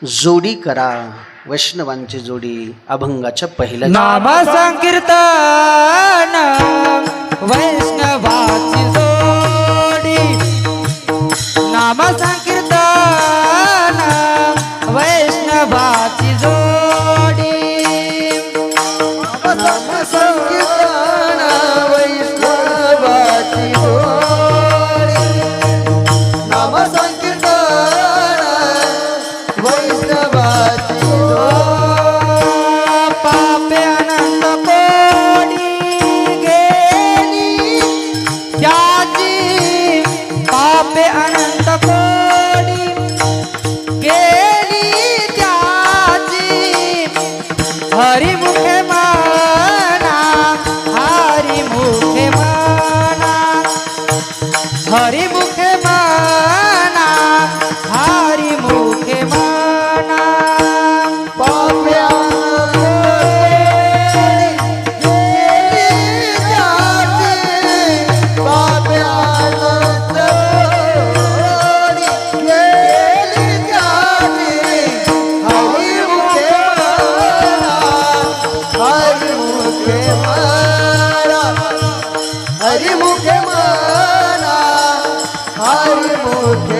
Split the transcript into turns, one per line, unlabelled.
जोडी करा वैष्णवांची जोडी अभंगाच्या पहिल्या
नाम संकीर्तन वैष्णवाची जोडी नाम संकीर्तन वैष्णवाची जोडी
नाम संकीर्तन वैष्णवाची जोडी नाम संकीर्तन वैष्णवाची जोडी
पापे अनंत कोडी गेली त्याची पापे अनंत कोडी गेली त्याची हरिमुखे म्हणा हरिमुखे म्हणा हरिमुखे म्हणा हरिमुखे म्हणा
पाप्या हरिमुखे